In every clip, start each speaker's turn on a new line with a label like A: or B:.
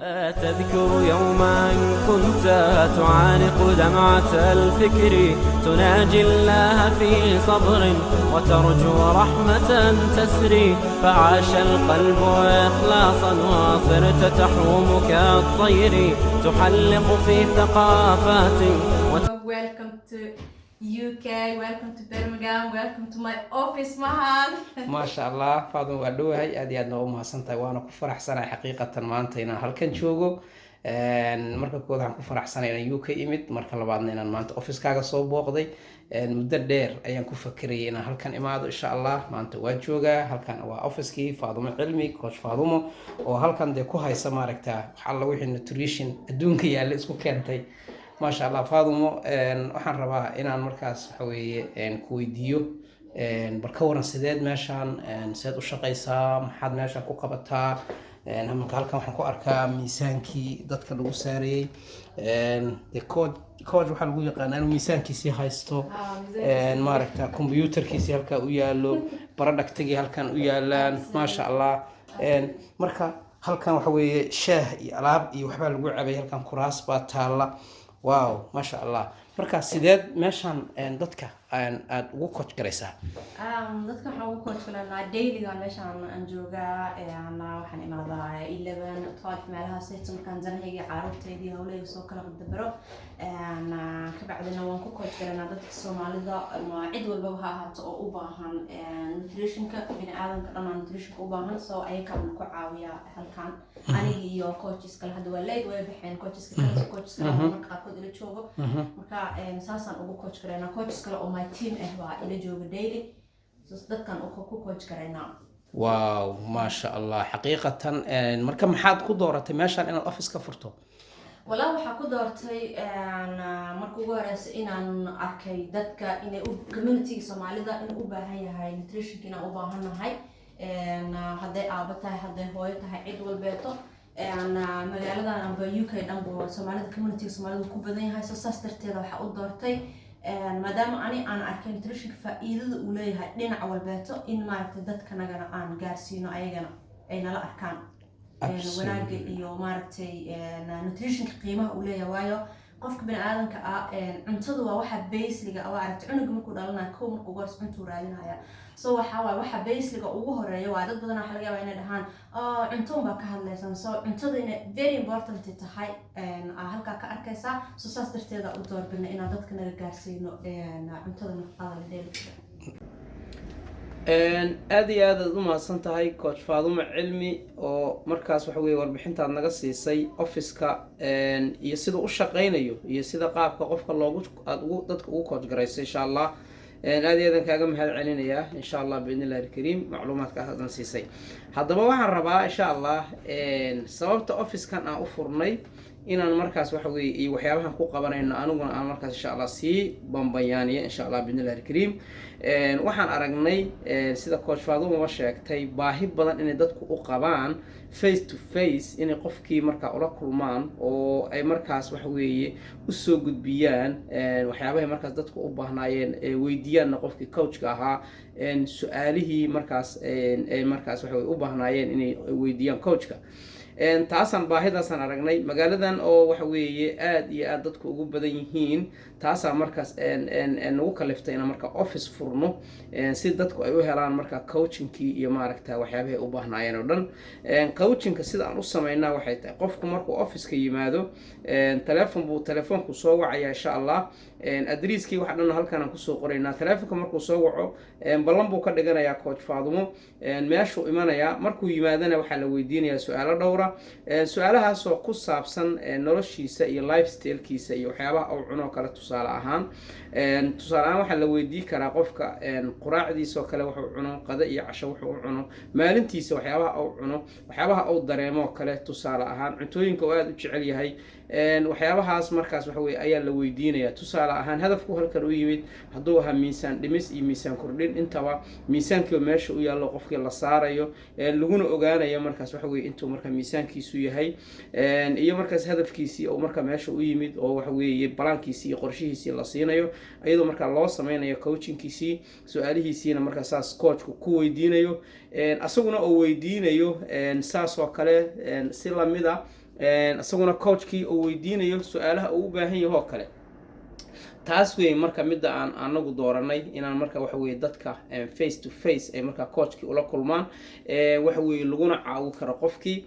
A: تذكر يوما كنت تعانق دمعة الفكر تناجي الله في صبر وترجو رحمة تسري فعاش القلب إخلاصا وصرت تحوم كالطير تحلق في ثقافات.
B: Welcome to UK, welcome to Birmingham, welcome to my office Mahan.
C: ما شاء الله فاضل وعدوهاي أدي أدنى ومحسنتها وأنا كفرح سنة حقيقة ما أنت هنا هالكن شوقو marka kood waxaan ku faraxsanahay inaan UK imid marka labaadna inaan maanta office-kaaga soo booqday muddo dheer ayaan ku fakarayay inaan halkan imaado insha Allah maanta waa joogaa halkan waa office-kii Faadumo Cilmi coach Faadumo oo halkan dee ku haysa maaragtaa wax alla wixii nutrition adduunka yaalla isku keentay ما شاء الله فاضمو waxaan rabaa inaan markaas waxa weeye ku weydiiyo barkawaran sideed meeshan sideed u shaqeysaa maxaad meeshan ku qabataa halkan waxaan ku arkaa miisaankii dadka lagu saarayay de coach waxaa lagu yaqaanaa inuu miisaankiisii haysto maaragta computerkiisii halkaa u yaalo productigii halkan u yaalaan ما شاء الله marka halkan waxa weeye shaah iyo alaab iyo waxbaa lagu cabay halkan kuraas baa taala واو ما شاء الله marka sideed meeshan dadka aad ugu coach garaysaa
B: dadka waxaan ugu coach galanaa daily-ga meeshaan aan joogaa waxaan imaadaa 11 12 meelahaas inta markaan zanahayga carruurtaydii hawlahayga soo kala dabaro ka bacdina waan ku coach galanaa dadka Soomaalida ama cid walba ha ahaato oo u baahan nutritionka bini'aadamka dhan nutritionka u baahan soo ayaga ku caawiya halkan aniga iyo coaches kale hadda waa leed way bixeen coaches kale marka qaarkood ila joogo marka saasaan ugu coach galanaa coaches kale oo my team waa ila jooga daily dadkan ku coach galanaa
C: واو ما شاء الله حقيقة marka maxaad ku dooratay meeshan inaad office ka furto
B: والله waxaa ku doortay markii ugu horeysay inaan arkay dadka inay community Soomaalida in u baahan yahay nutrition in u baahanahay haday aaba tahay haday hooyo tahay cid walbeeto magaaladan amba UK dhanbo Soomaalida community Soomaalida ku badan yahay saas darteeda waxa u doortay maadaama aan arkay nutrition faa'iidada uu leeyahay dhinac walbeeto in maaragtay dadka nagana aan gaarsiino ayagana ay nala arkaan wanaaga iyo maaragtay nutrition qiimaha uu leeyahay waayo qofka bini'aadamka cuntada waa waxa basic ah aragtay cunuga markuu dhalanayo kow markuu goor cunto raadinaya so waxa basic ugu horeeya waa dad badan waxa laga yaabaa inay dhahaan cunto baa ka hadlaysan so cuntada inay very important tahay halka ka arkaysa so saas darteeda u doorbidna inaan dadka naga gaarsiino cuntada nafaqada la dheelitiran
C: aad iyo aad u mahadsan tahay coach Faadumo Cilmi oo markaas waxa weeye warbixintaad naga siisay office-ka iyo sida uu shaqeynayo iyo sida qaabka qofka loogu dadka ugu coach garaysay insha Allah aad iyo aad kaaga mahad celinayaa insha Allah biidnillaahi kariim macluumaadka aad siisay haddaba waxaan rabaa insha Allah sababta office-kan aan u furnay inaan markaas waxa weeye iyo waxyaabahan ku qabanayno aniguna aan markaas insha Allah si bambayaaniyo insha Allah biidnillaahi kariim waxaan aragnay sida coach Faadumo ma sheegtay baahi badan inay dadku u qabaan face to face inay qofkii markaa ula kulmaan oo ay markaas waxa weeye u soo gudbiyaan waxyaabaha markaas dadku u baahnaayeen weydiiyaan qofkii coachka ahaa su'aalihii markaas ay markaas waxa weeye u baahnaayeen inay weydiiyaan coachka taasaan baahidaasan aragnay magaaladan oo waxa weeye aad iyo aad dadku ugu badan yihiin taasaan markaas nagu kaliftay inaan marka office furno si dadku ay u helaan marka coachingkii iyo maaragta waxyaabaha ay u baahnaayeen oo dhan coachingka sida aan u sameynaa waxay tahay qofku markuu office-ka yimaado telefoonku soo wacaya insha Allah adresskii waxa dhan halkan aan ku soo qoraynaa telefoonka markuu soo waco ballan buu ka dhiganayaa coach Faadumo meeshuu imanaya markuu yimaadana waxa la weydiinayaa su'aalo dhowr su'aalahaas oo ku saabsan noloshiisa iyo lifestyle-kiisa iyo waxyaabaha uu cuno kala tusaale ahaan waxa la weydiin karaa qofka quraacdiisa oo kale wuxuu cuno qada iyo casho wuxuu cuno maalintiisa waxyaabaha uu cuno waxyaabaha uu dareemo kale tusaale ahaan cuntooyinka uu aad u jecel yahay waxyaabahaas markaas waxa weeye ayaa la weydiinayaa tusaale ahaan hadafku halkan u yimid hadduu ahaa miisaan dhimis iyo miisaan kordhin intaba miisaankii meesha u yaallo qofkii la saarayo laguna ogaanayo markaas waxa weeye intuu marka miisaankiisu yahay iyo markaas hadafkiisii oo marka meesha u yimid oo waxa weeye balaankiisii iyo qorshihiisii la siinayo iyadoo marka loo sameynayo coachingkiisii su'aalihiisiina marka saas coachku ku weydiinayo asaguna oo weydiinayo saas oo kale si lamid ah isaguna coachkii oo weydiinayo su-aalaha uu u baahan yahay oo kale. taas weeye marka midda aan anagu dooranay inaan marka waxa weeye dadka face to face ay marka coachkii ula kulmaan waxa weeye laguna caawi karo qofkii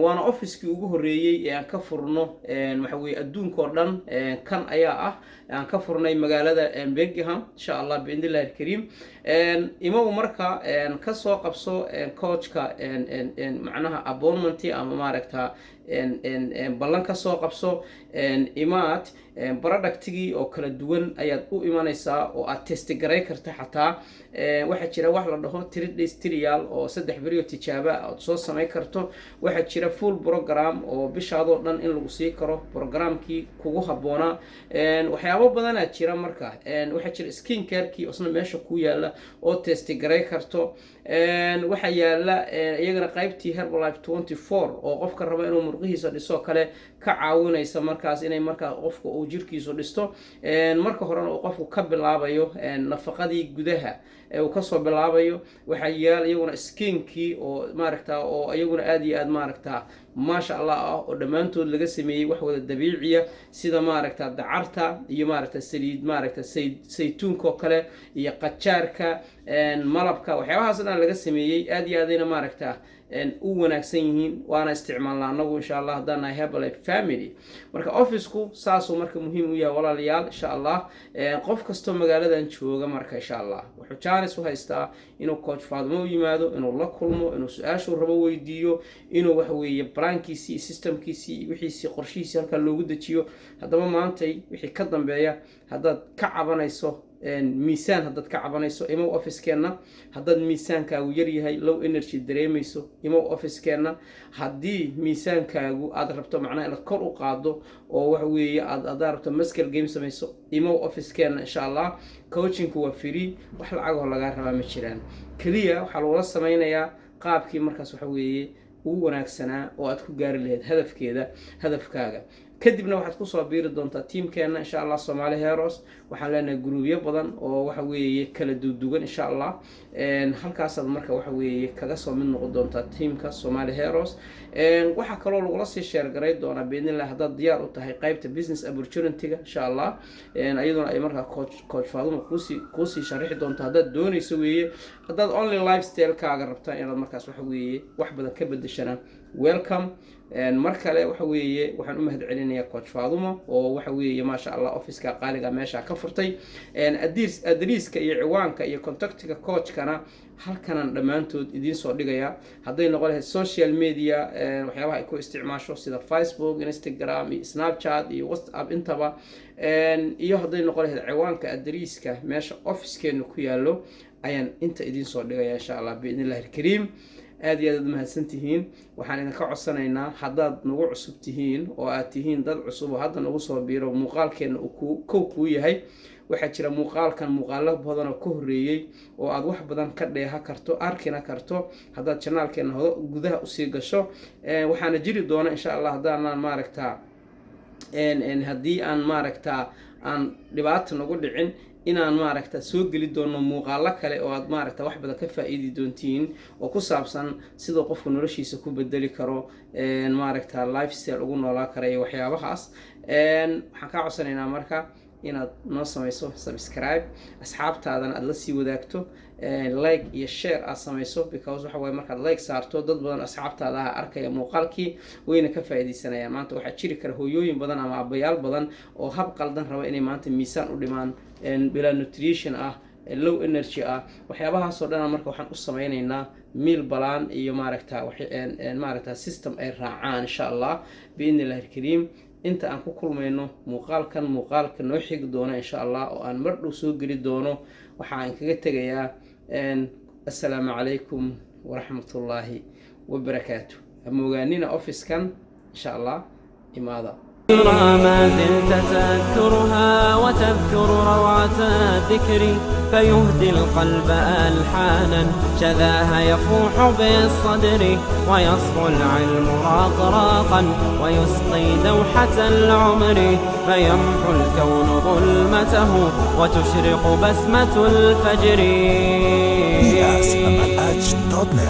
C: waana office-kii ugu horeeyay ee aan ka furno waxa weeye adduunka oo dhan kan ayaa ah aan ka furnay magaalada Birmingham insha Allah biidnillahi kariim imaw marka ka soo qabso coachka macnaha appointment ama maaragta ballan ka soo qabso imaad productigii oo kala duwan ayaad u imanaysaa oo aad test garay karta xataa waxa jira wax la dhaho 3 days trial oo 3 beriyo tijaabo aad soo sameey karto waxa jira full program oo bishaadoo dhan in lagu sii karo programkii kugu haboona waxyaabo badan aad jira marka waxa jira skin care kii isna meesha ku yaala oo test garay karto waxa yaala iyagana qaybtii Herbalife 24 oo qofka raba inuu murqihiisa dhiso kale ka caawinaysa markaas inay marka qofka uu jirkiisu dhisto marka horena uu qofku ka bilaabayo nafaqadii gudaha uu ka soo bilaabayo waxa yaala iyaguna skinkii oo maaragta oo iyaguna aad iyo aad maaragta ما شاء الله ودمانتود laga sameeyay wax wada dabiiciya sida maaragta dacarta iyo maaragta saliid maaragta saytuunka kale iyo qajaarka malabka waxyaabahaas laga sameeyay aad iyo aadina maaragta u wanaagsan yihiin waana isticmaalnaa anagu insha Allah hadana Herbalife family marka office-ku saaso marka muhiim u yahay walaalayaal insha Allah qof kasto magaaladan jooga marka insha Allah wuxuu chance u haystaa inuu coach Faadimo yimaado inuu la kulmo inuu su'aashu rabo weydiiyo inuu wax weeye plankiisi systemkiisi wixiisi qorshihiisi halka loogu dajiyo hadaba maantay wixii ka dambeeya haddaad ka cabanayso miisaan haddaad ka cabanayso imo office-keena haddaad miisaankaagu yar yahay low energy dareemayso imo office-keena haddii miisaankaagu aad rabto macnaha inaad kor u qaado oo wax weeye aad rabto muscle game samayso imo office-keena insha Allah coaching-ku waa free wax lacag oo laga rabaa ma jiraan kaliya waxa loo sameeynayaa qaabkii markaas waxa weeye ugu wanaagsanaa oo aad ku gaari lahayd hadafkaaga kadibna waxaad ku soo biiri doontaa teamkeena insha Allah Somali Heroes waxaan leenahay gruubyo badan oo waxa weeye kala duwan insha Allah halkaas aad marka waxa weeye kaga soo mid noqon doontaa teamka Somali Heroes waxa kale oo lagu sii share garay doona biidnillah haddaad diyaar u tahay qaybta business opportunity-ga insha Allah ayaduna ay marka coach Faadimo ku sii sharixi doontaa haddaad doonayso weeye haddaad only lifestyle-kaaga rabtaa inaad markaas waxa weeye wax badan ka bedeshaan welcome mar kale waxa weeye waxaan u mahadcelinayaa coach Faadimo oo waxa weeye ma sha Allah office-ka qaaliga meesha ka furtay adriiska iyo ciwaanka iyo contactiga coach-kana halkan dhamaantood idin soo dhigaya haday noqon lahayd social media waxyaabaha ay ku isticmaasho sida Facebook Instagram iyo Snapchat iyo WhatsApp intaba iyo haday noqon lahayd ciwaanka adriiska meesha office-keenu ku yaalo ayaan inta idin soo dhigaya insha Allah biidnillahi kariim aad iyo aad mahadsantihiin waxaan idin ka codsanaynaa haddaad nagu cusub tihiin oo aad tihiin dad cusub oo hadda nagu soo biiro muuqaalkeena uu ku yahay waxa jira muuqaalo badan oo ka horeeyay oo aad wax badan ka dheeha karto arkina karto haddaad channelkeena gudaha u sii gasho waxaana jiri doona insha Allah hadaan maaragta haddii aan maaragta aan dhibaato nagu dhicin inaan maaragta soo gali doono muuqaalo kale oo aad maaragta wax badan ka faa'iidi doontiin oo ku saabsan sida qofku noloshiisa ku bedeli karo maaragta lifestyle ugu noolaa karayo waxyaabahaas waxaan ka codsanaynaa marka inaad noo samayso subscribe asxaabtaadana aad la sii wadaagto like iyo share aad samayso because waxa way markaad like saarto dad badan asxaabtaada arkaya muuqaalkii wayna ka faa'iideysanayaan maanta waxa jiri kara hooyooyin badan ama abayaal badan oo hab qaldan raba inay maanta miisaan u dhimaan bila nutrition low energy waxyaabahaas oo dhan marka waxaan u sameynaynaa meal plan iyo maaragta system ay raacaan insha Allah biidnillahi kariim inta aan ku kulmayno muuqaalka noo xigi doona insha Allah oo aan mar dhow soo gali doono waxaan kaga tagayaa assalaamu calaykum waraxmatullaahi wabarakaatuh amogaanina office-kan insha Allah imaada
A: ما زلت تذكرها وتذكر روعة الذكر فيهدي القلب ألحانا شذاها يفوح بالصدر ويصفو العلم راقراقا ويسقي دوحة العمر فيمحو الكون ظلمته وتشرق بسمة الفجر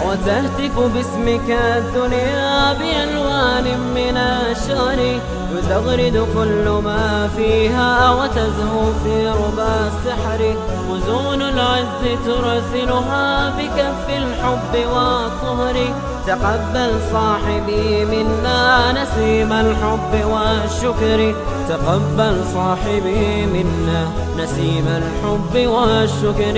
A: وتهتف باسمك الدنيا بألوان من الشعر، يزغرد كل ما فيها وتزهو في ربى السحر. غزون العز ترسلها بكف الحب والطهر، تقبل صاحبي منا نسيم الحب والشكر. تقبل صاحبي منا نسيم الحب والشكر.